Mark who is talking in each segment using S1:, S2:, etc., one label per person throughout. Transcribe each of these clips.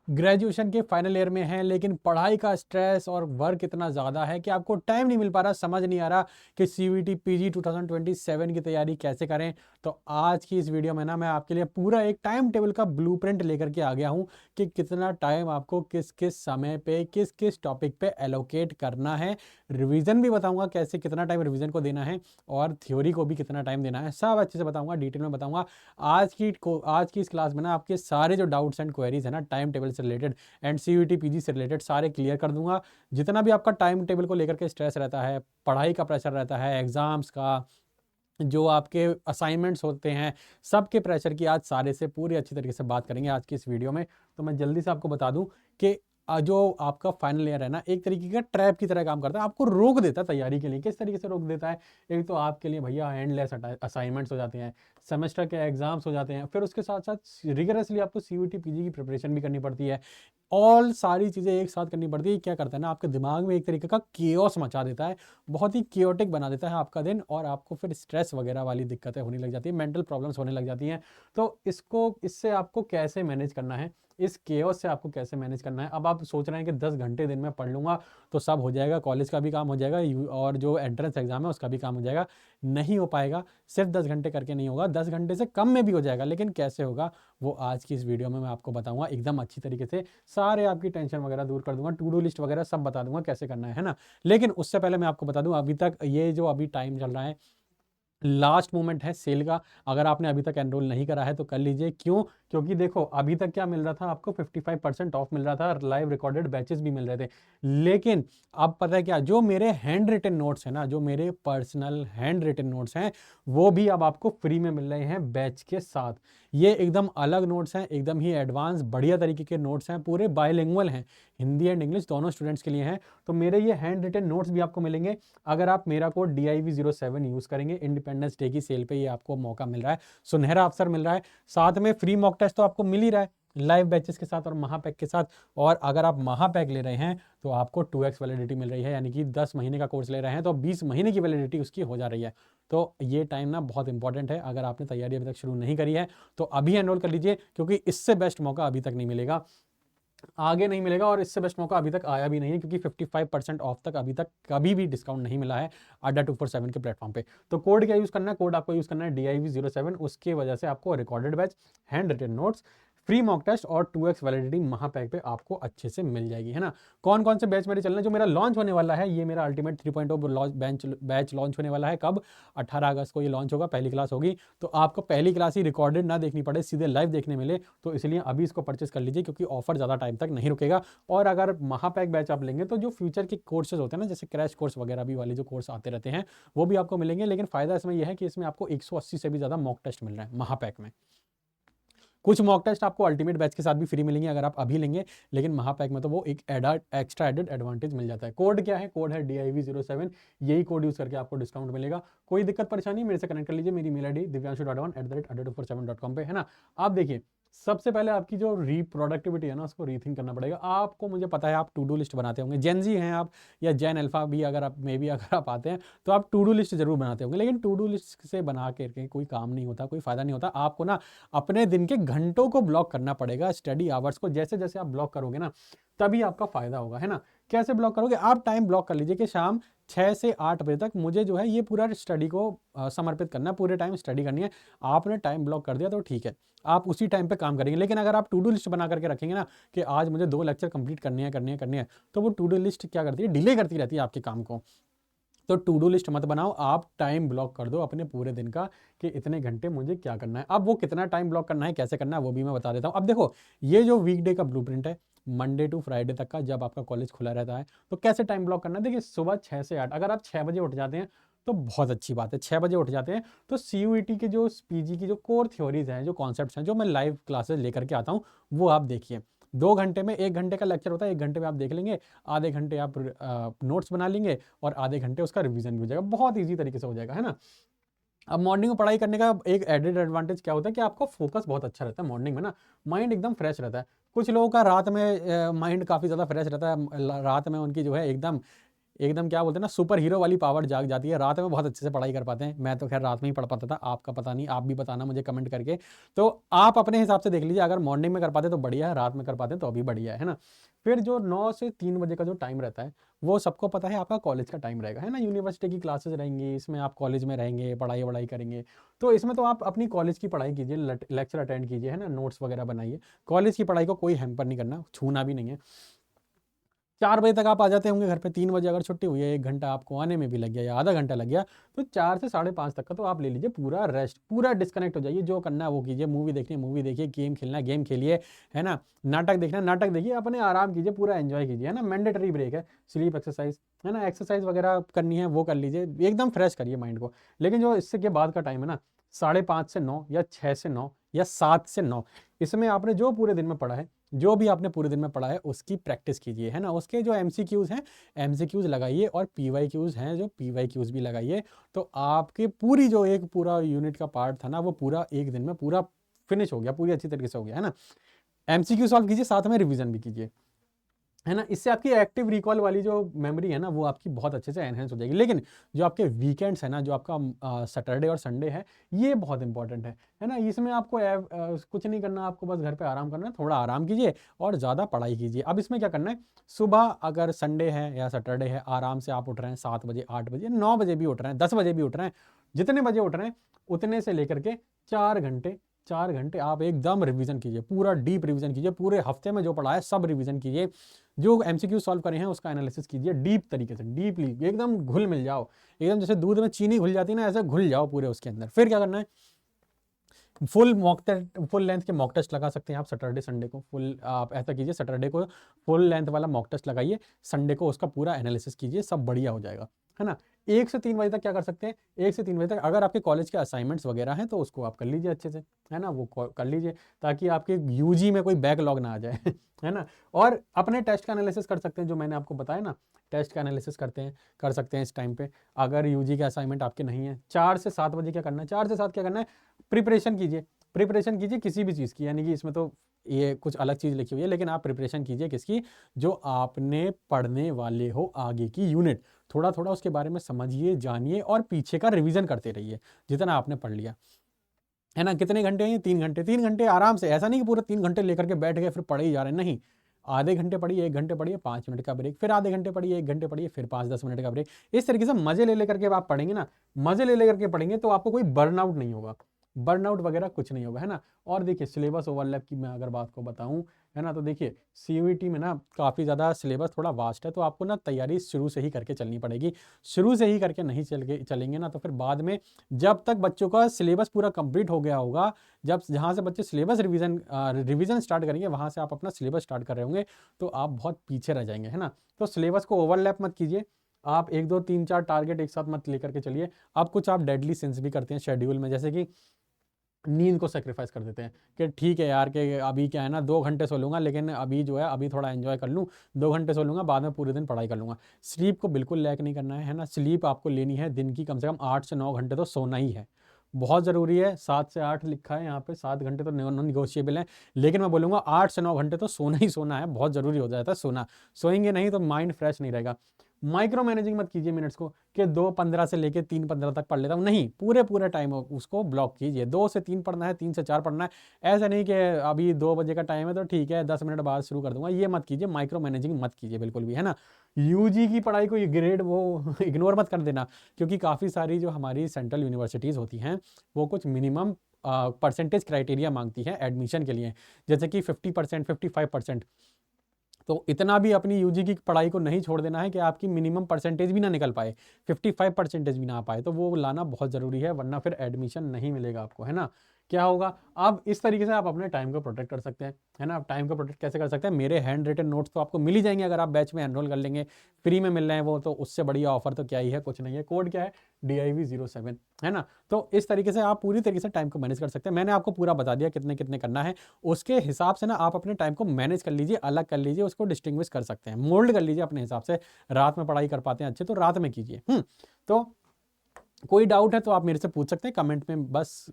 S1: Graduation के final year में हैं, लेकिन पढ़ाई का स्ट्रेस और वर्क इतना ज़्यादा है कि आपको टाइम नहीं मिल पा रहा, समझ नहीं आ रहा कि सीयूईटी पीजी 2027 की तैयारी कैसे करें। तो आज की इस वीडियो में ना मैं आपके लिए पूरा एक टाइम टेबल का ब्लूप्रिंट लेकर के आ गया हूं कि कितना टाइम आपको किस किस समय पे किस किस टॉपिक पे एलोकेट करना है। रिवीजन भी बताऊंगा कैसे कितना टाइम रिवीजन को देना है और थ्योरी को भी कितना टाइम देना है, सब अच्छे से बताऊंगा, डिटेल में बताऊंगा। आज की इस क्लास में ना आपके सारे जो डाउट्स एंड क्वेरीज है ना टाइम टेबल से रिलेटेड एंड सीयूईटी पीजी से रिलेटेड सारे क्लियर कर दूंगा। जितना भी आपका टाइम टेबल को लेकर के स्ट्रेस रहता है, पढ़ाई का प्रेशर रहता है, एग्जाम्स का, जो आपके असाइनमेंट्स होते हैं, सबके प्रेशर की आज सारे से पूरी अच्छी तरीके से बात करेंगे आज की इस वीडियो में। तो मैं जल्दी से आपको बता दूं कि जो आपका फाइनल ईयर है ना एक तरीके का ट्रैप की तरह काम करता है, आपको रोक देता है तैयारी के लिए। किस तरीके से रोक देता है? एक तो आपके लिए भैया एंडलेस असाइनमेंट्स हो जाते हैं, सेमेस्टर के एग्जाम्स हो जाते हैं, फिर उसके साथ साथ रिगरसली आपको सीयूईटी पीजी की प्रिपरेशन भी करनी पड़ती है। ऑल सारी चीज़ें एक साथ करनी पड़ती है। क्या करता है ना आपके दिमाग में एक तरीके का केओस मचा देता है, बहुत ही केओटिक बना देता है आपका दिन, और आपको फिर स्ट्रेस वगैरह वाली दिक्कतें होने लग जाती है, मेंटल प्रॉब्लम्स होने लग जाती हैं। तो इससे आपको कैसे मैनेज करना है, इस केओस से आपको कैसे मैनेज करना है। अब आप सोच रहे हैं कि 10 घंटे दिन में पढ़ लूँगा तो सब हो जाएगा, कॉलेज का भी काम हो जाएगा और जो एंट्रेंस एग्जाम है उसका भी काम हो जाएगा। नहीं हो पाएगा, सिर्फ 10 घंटे करके नहीं होगा, 10 घंटे से कम में भी हो जाएगा, लेकिन कैसे होगा वो आज की इस वीडियो में मैं आपको बताऊंगा एकदम अच्छी तरीके से। सारे आपकी टेंशन वगैरह दूर कर दूंगा, टू डू लिस्ट वगैरह सब बता दूंगा कैसे करना है ना। लेकिन उससे पहले मैं आपको बता दूं, अभी तक ये जो अभी टाइम चल रहा है लास्ट मोमेंट है सेल का। अगर आपने अभी तक एनरोल नहीं करा है तो कर लीजिए। क्यों? क्योंकि देखो अभी तक क्या मिल रहा था आपको, 55% ऑफ मिल रहा था, लाइव रिकॉर्डेड बैचेस भी मिल रहे थे। लेकिन अब पता है क्या, जो मेरे हैंड रिटन नोट्स हैं ना, जो मेरे पर्सनल हैंड रिटन नोट्स हैं, वो भी अब आपको फ्री में मिल रहे हैं बैच के साथ। ये एकदम अलग नोट्स हैं, एकदम ही एडवांस बढ़िया तरीके के नोट्स हैं, पूरे बायलिंगुअल हैं, हिंदी एंड इंग्लिश दोनों स्टूडेंट्स के लिए हैं। तो मेरे ये हैंड रिटन नोट्स भी आपको मिलेंगे अगर आप मेरा कोड DIV07 यूज करेंगे। इंडिपेंडेंस डे की सेल पे ये आपको मौका मिल रहा है, सुनहरा अवसर मिल रहा है। साथ में फ्री मॉक टेस्ट तो आपको मिल ही रहा है लाइव बैचेस के साथ और महापैक के साथ। और अगर आप महापैक ले रहे हैं तो आपको 2x वैलिडिटी मिल रही है, यानी कि 10 महीने का कोर्स ले रहे हैं तो 20 महीने की वैलिडिटी उसकी हो जा रही है। तो ये टाइम ना बहुत इंपॉर्टेंट है। अगर आपने तैयारी अभी तक शुरू नहीं करी है तो अभी एनरोल कर लीजिए, क्योंकि इससे बेस्ट मौका अभी तक नहीं मिलेगा, आगे नहीं मिलेगा, और इससे बेस्ट मौका अभी तक आया भी नहीं है, क्योंकि 55% ऑफ तक अभी तक कभी भी डिस्काउंट नहीं मिला है अड्डा 247 के प्लेटफॉर्म पे। तो कोड क्या यूज करना है? कोड आपको यूज करना है DIV07। उसके वजह से आपको recorded batch, hand written notes, free mock test और 2x वैलिडिटी महापैक पे आपको अच्छे से मिल जाएगी, है ना। कौन कौन से बैच मेरे चल रहे हैं? जो मेरा लॉन्च होने वाला है, ये मेरा अल्टीमेट 3.0 बैच लॉन्च होने वाला है। कब? 18 अगस्त को ये लॉन्च होगा, पहली क्लास होगी। तो आपको पहली क्लास ही रिकॉर्डेड ना देखनी पड़े, सीधे लाइव देखने मिले, तो इसलिए अभी इसको परचेस कर लीजिए, क्योंकि ऑफर ज़्यादा टाइम तक नहीं रुकेगा। और अगर महापैक बैच आप लेंगे तो जो फ्यूचर के कोर्सेज होते हैं ना, जैसे क्रैश कोर्स वगैरह भी वाले जो कोर्स आते रहते हैं, वो भी आपको मिलेंगे। लेकिन फ़ायदा इसमें यह है कि इसमें आपको 180 से भी ज़्यादा मॉक टेस्ट मिल रहा है महापैक में। कुछ मॉक टेस्ट आपको अल्टीमेट बैच के साथ भी फ्री मिलेंगे अगर आप अभी लेंगे, लेकिन महापैक में तो वो एक एक्स्ट्रा एडेड एडवांटेज मिल जाता है। कोड क्या है? कोड है DIV07। यही कोड यूज करके आपको डिस्काउंट मिलेगा। कोई दिक्कत परेशानी मेरे से कनेक्ट कर लीजिए, मेरी मेल ID divyanshu.1@adda247.com पे, है ना। आप देखिए, सबसे पहले आपकी जो प्रोडक्टिविटी है ना, उसको रीथिंक करना पड़ेगा आपको। मुझे पता है आप टू डू लिस्ट बनाते होंगे, जेन जी हैं आप या जेन अल्फा भी, अगर आप मे बी अगर आप आते हैं तो आप टू डू लिस्ट जरूर बनाते होंगे। लेकिन टू डू लिस्ट से बना के कोई काम नहीं होता, कोई फायदा नहीं होता। आपको ना अपने दिन के घंटों को ब्लॉक करना पड़ेगा, स्टडी आवर्स को। जैसे जैसे आप ब्लॉक करोगे ना, तभी आपका फायदा होगा, है ना। कैसे ब्लॉक करोगे? आप टाइम ब्लॉक कर लीजिए कि शाम 6 से 8 बजे तक मुझे जो है ये पूरा स्टडी को समर्पित करना है, पूरे टाइम स्टडी करनी है। आपने टाइम ब्लॉक कर दिया तो ठीक है, आप उसी टाइम पे काम करेंगे। लेकिन अगर आप टू डू लिस्ट बना करके रखेंगे ना कि आज मुझे 2 लेक्चर कंप्लीट करनी है, तो वो टू डू लिस्ट क्या करती है? डिले करती रहती है आपके काम को। तो टू डू लिस्ट मत बनाओ, आप टाइम ब्लॉक कर दो अपने पूरे दिन का कि इतने घंटे मुझे क्या करना है। अब वो कितना टाइम ब्लॉक करना है, कैसे करना है, वो भी मैं बता देता हूँ। अब देखो, ये जो वीकडे का ब्लूप्रिंट है, मंडे टू फ्राइडे तक का, जब आपका कॉलेज खुला रहता है, तो कैसे टाइम ब्लॉक करना है? देखिए, सुबह 6 से 8, अगर आप 6 बजे उठ जाते हैं तो बहुत अच्छी बात है। 6 बजे उठ जाते हैं तो CUET के जो पीजी की जो कोर थ्योरीज हैं, जो कॉन्सेप्ट्स हैं, जो मैं लाइव क्लासेस लेकर के आता हूँ, वो आप देखिए। 2 घंटे में 1 घंटे का लेक्चर होता है, 1 घंटे में आप देख लेंगे, आधे घंटे आप नोट्स बना लेंगे और आधे घंटे उसका रिवीजन भी हो जाएगा, बहुत ईजी तरीके से हो जाएगा, है ना। अब मॉर्निंग में पढ़ाई करने का एक एडेड एडवांटेज क्या होता है कि आपका फोकस बहुत अच्छा रहता है मॉर्निंग में ना, माइंड एकदम फ्रेश रहता है। कुछ लोगों का रात में माइंड काफ़ी ज़्यादा फ्रेश रहता है, रात में उनकी जो है एकदम एकदम क्या बोलते हैं ना, सुपर हीरो वाली पावर जाग जाती है, रात में बहुत अच्छे से पढ़ाई कर पाते हैं। मैं तो खैर रात में ही पढ़ पाता था, आपका पता नहीं, आप भी बताना मुझे कमेंट करके। तो आप अपने हिसाब से देख लीजिए, अगर मॉर्निंग में कर पाते तो बढ़िया है, रात में कर पाते तो अभी बढ़िया है ना। फिर जो 9 से 3 बजे का जो टाइम रहता है, वो सबको पता है आपका कॉलेज का टाइम रहेगा, है ना। यूनिवर्सिटी की क्लासेस रहेंगी, इसमें आप कॉलेज में रहेंगे, पढ़ाई वढ़ाई करेंगे। तो इसमें तो आप अपनी कॉलेज की पढ़ाई कीजिए, लेक्चर अटेंड कीजिए, है ना, नोट्स वगैरह बनाइए। कॉलेज की पढ़ाई को कोई हैम्पर नहीं करना, छूना भी नहीं है। 4 बजे तक आप आ जाते होंगे घर पे, 3 बजे अगर छुट्टी हुई है, 1 घंटा आपको आने में भी लग गया या आधा घंटा लग गया, तो 4 से 5:30 तक का तो आप ले लीजिए पूरा रेस्ट, पूरा डिस्कनेक्ट हो जाइए, जो करना है वो कीजिए, मूवी देखनी है मूवी देखिए, गेम खेलना है गेम खेलिए, है ना, नाटक देखना है नाटक देखिए, अपने आराम कीजिए, पूरा एंजॉय कीजिए, है ना। मैंडेटरी ब्रेक है, स्लीप एक्सरसाइज, है ना, एक्सरसाइज वगैरह करनी है वो कर लीजिए, एकदम फ्रेश करिए माइंड को। लेकिन जो इससे के बाद का टाइम है ना, 5:30 से 9 या 6 से 9 या 7 से 9, इसमें आपने जो पूरे दिन में पढ़ा है, जो भी आपने पूरे दिन में पढ़ा है उसकी प्रैक्टिस कीजिए, है ना। उसके जो एमसीक्यूज़ हैं, एमसीक्यूज़ लगाइए, और पीवाईक्यूज़ हैं जो पीवाईक्यूज़ भी लगाइए। तो आपकी पूरी जो एक पूरा यूनिट का पार्ट था ना, वो पूरा एक दिन में पूरा फिनिश हो गया, पूरी अच्छी तरीके से हो गया, है ना। एमसीक्यू सॉल्व कीजिए, साथ में रिवीजन भी कीजिए, है ना। इससे आपकी एक्टिव रिकॉल वाली जो मेमोरी है ना, वो आपकी बहुत अच्छे से एनहेंस हो जाएगी। लेकिन जो आपके वीकेंड्स है ना, जो आपका सैटरडे और संडे है, ये बहुत इंपॉर्टेंट है ना। इसमें आपको कुछ नहीं करना, आपको बस घर पे आराम करना है, थोड़ा आराम कीजिए और ज़्यादा पढ़ाई कीजिए। अब इसमें क्या करना है, सुबह अगर संडे है या सैटरडे है, आराम से आप उठ रहे हैं 7 बजे, 8 बजे, 9 बजे भी उठ रहे हैं, 10 बजे भी उठ रहे हैं, जितने बजे उठ रहे हैं उतने से लेकर के 4 घंटे, 4 घंटे आप एकदम रिवीजन कीजिए, पूरा डीप रिवीजन कीजिए, पूरे हफ्ते में जो पढ़ा है सब रिवीजन कीजिए, जो एमसीक्यू सॉल्व करे हैं उसका एनालिसिस कीजिए डीप तरीके से, डीपली एकदम घुल मिल जाओ, एकदम जैसे दूध में चीनी घुल जाती है ना, ऐसे घुल जाओ पूरे उसके अंदर। फिर क्या करना है, फुल लेंथ के मॉक टेस्ट लगा सकते हैं आप सैटरडे संडे को। फुल आप ऐसा कीजिए, सैटरडे को फुल लेंथ वाला मॉक टेस्ट लगाइए, संडे को उसका पूरा एनालिसिस कीजिए, सब बढ़िया हो जाएगा, है ना। 1 से 3 बजे तक क्या कर सकते हैं, 1 से 3 बजे तक अगर आपके कॉलेज के असाइनमेंट्स वगैरह हैं तो उसको आप कर लीजिए अच्छे से, है ना, वो कर लीजिए, ताकि आपके यूजी में कोई बैकलॉग ना आ जाए है ना। और अपने टेस्ट का एनालिसिस कर सकते हैं, जो मैंने आपको बताया ना, टेस्ट का एनालिसिस कर सकते हैं इस टाइम पे, अगर यूजी के असाइनमेंट आपके नहीं है। 4 से 7 बजे क्या करना है, 4 से 7 क्या करना है, प्रिपरेशन कीजिए, प्रिपरेशन कीजिए किसी भी चीज़ की, यानी कि इसमें तो ये कुछ अलग चीज़ लिखी हुई है, लेकिन आप प्रिपरेशन कीजिए किसकी, जो आपने पढ़ने वाले हो आगे की यूनिट, थोड़ा थोड़ा उसके बारे में समझिए, जानिए और पीछे का रिवीजन करते रहिए जितना आपने पढ़ लिया, है ना। कितने घंटे हैं, 3 घंटे, 3 घंटे आराम से, ऐसा नहीं कि पूरे 3 घंटे लेकर के बैठ गए फिर पढ़े ही जा रहे हैं, नहीं। आधे घंटे पढ़िए, 1 घंटे पढ़िए, 5 मिनट का ब्रेक, फिर आधे घंटे पढ़िए, 1 घंटे पढ़िए, फिर 5-10 मिनट का ब्रेक। इस तरीके से मजे ले लेकर के आप पढ़ेंगे ना, मजे ले लेकर के पढ़ेंगे तो आपको कोई बर्नआउट नहीं होगा, बर्नआउट वगैरह कुछ नहीं होगा, है ना। और देखिए सिलेबस ओवरलैप की मैं अगर बात को बताऊं, है ना, तो देखिए सीयूईटी में ना काफ़ी ज़्यादा सिलेबस थोड़ा वास्ट है, तो आपको ना तैयारी शुरू से ही करके चलनी पड़ेगी। शुरू से ही करके नहीं चलेंगे ना, तो फिर बाद में जब तक बच्चों का सिलेबस पूरा कंप्लीट हो गया होगा, जब जहाँ से बच्चे सिलेबस रिवीजन स्टार्ट करेंगे, वहाँ से आप अपना सिलेबस स्टार्ट कर रहे होंगे, तो आप बहुत पीछे रह जाएंगे, है ना। तो सिलेबस को ओवरलैप मत कीजिए, आप 1 2 3 4 टारगेट एक साथ मत लेकर के चलिए। अब कुछ आप डेडली सिंस भी करते हैं शेड्यूल में, जैसे कि नींद को सेक्रीफाइस कर देते हैं, कि ठीक है यार, कि अभी क्या है ना, 2 घंटे सो लूँगा, लेकिन अभी जो है अभी थोड़ा एंजॉय कर लूँ, 2 घंटे सो लूँगा, बाद में पूरे दिन पढ़ाई कर लूँगा। स्लीप को बिल्कुल लैक नहीं करना है ना। स्लीप आपको लेनी है, दिन की कम से कम 8 से 9 घंटे तो सोना ही है, बहुत ज़रूरी है। 7 से 8 लिखा है यहाँ पे, 7 घंटे तो नॉन निगोशिएबल है, लेकिन मैं बोलूँगा 8 से 9 घंटे तो सोना ही सोना है, बहुत ज़रूरी हो जाता है सोना। सोएंगे नहीं तो माइंड फ्रेश नहीं रहेगा। माइक्रो मैनेजिंग मत कीजिए मिनट्स को, कि 2:15 से लेके 3:15 तक पढ़ लेता हूँ, नहीं, पूरे टाइम उसको ब्लॉक कीजिए। 2 से 3 पढ़ना है, 3 से 4 पढ़ना है, ऐसा नहीं कि अभी 2 बजे का टाइम है तो ठीक है 10 मिनट बाद शुरू कर दूंगा, ये मत कीजिए, माइक्रो मैनेजिंग मत कीजिए बिल्कुल भी, है ना। यूजी की पढ़ाई को ग्रेड वो इग्नोर मत कर देना, क्योंकि काफ़ी सारी जो हमारी सेंट्रल यूनिवर्सिटीज़ होती हैं, वो कुछ मिनिमम परसेंटेज क्राइटेरिया मांगती है एडमिशन के लिए, जैसे कि 50%, 55%। तो इतना भी अपनी यूजी की पढ़ाई को नहीं छोड़ देना है कि आपकी मिनिमम परसेंटेज भी ना निकल पाए, 55% भी ना आ पाए, तो वो लाना बहुत ज़रूरी है, वरना फिर एडमिशन नहीं मिलेगा आपको, है ना। क्या होगा, अब इस तरीके से आप अपने टाइम को प्रोटेक्ट कर सकते हैं, है ना। टाइम को प्रोटेक्ट कैसे कर सकते हैं, मेरे हैंड रिटन नोट्स तो आपको मिल ही जाएंगे अगर आप बैच में एनरोल कर लेंगे, फ्री में मिल रहे हैं वो, तो उससे बढ़िया ऑफर तो क्या ही है, कुछ नहीं है। कोड क्या है, DIV07, है ना। तो इस तरीके से आप पूरी तरीके से टाइम को मैनेज कर सकते हैं। मैंने आपको पूरा बता दिया कितने कितने करना है, उसके हिसाब से ना आप अपने टाइम को मैनेज कर लीजिए, अलग कर लीजिए, उसको डिस्टिंग्विश कर सकते हैं, मोल्ड कर लीजिए अपने हिसाब से। रात में पढ़ाई कर पाते हैं अच्छे तो रात में कीजिए। तो कोई डाउट है तो आप मेरे से पूछ सकते हैं कमेंट में, बस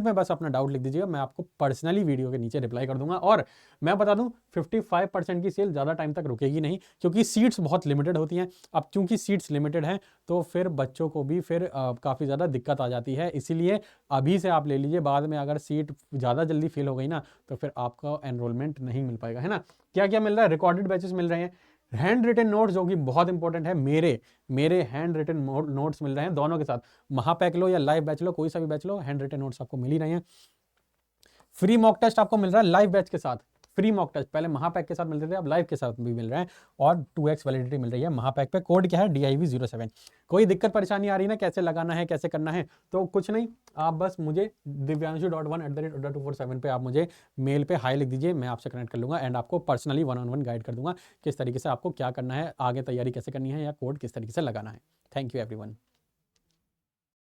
S1: बस अपना डाउट लिख दीजिएगा, मैं आपको पर्सनली वीडियो के नीचे रिप्लाई कर दूंगा। और मैं बता दूं 55% की सेल ज़्यादा टाइम तक रुकेगी नहीं, क्योंकि सीट्स बहुत लिमिटेड होती हैं। अब चूंकि सीट्स लिमिटेड हैं तो फिर बच्चों को भी फिर काफ़ी ज़्यादा दिक्कत आ जाती है, इसीलिए अभी से आप ले लीजिए, बाद में अगर सीट ज़्यादा जल्दी फिल हो गई ना तो फिर आपका एनरोलमेंट नहीं मिल पाएगा, है ना। क्या क्या मिल रहा है, रिकॉर्डेड बैचेस मिल रहे हैं, हैंड रिटन नोट्स जो कि बहुत इंपॉर्टेंट है, मेरे हैंड रिटन नोट्स मिल रहे हैं दोनों के साथ, महापैक लो या लाइव बैच लो, कोई सा भी बैच लो, हैंड रिटन नोट्स आपको मिल ही रहे हैं। फ्री मॉक टेस्ट आपको मिल रहा है लाइव बैच के साथ, फ्री मॉक टेस्ट पहले महापैक के साथ मिलते थे, अब लाइव के साथ भी मिल रहे हैं, और 2x वैलिडिटी मिल रही है महापैक पे। कोड क्या है, DIV07। कोई दिक्कत परेशानी आ रही है ना, कैसे लगाना है कैसे करना है, तो कुछ नहीं, आप बस मुझे divyanshu.1@247 पे आप मुझे मेल पे हाई लिख दीजिए, मैं आपसे कनेक्ट कर लूँगा एंड आपको पर्सनली 1-on-1 गाइड कर दूंगा किस तरीके से आपको क्या करना है, आगे तैयारी कैसे करनी है, या कोड किस तरीके से लगाना है। Thank you everyone.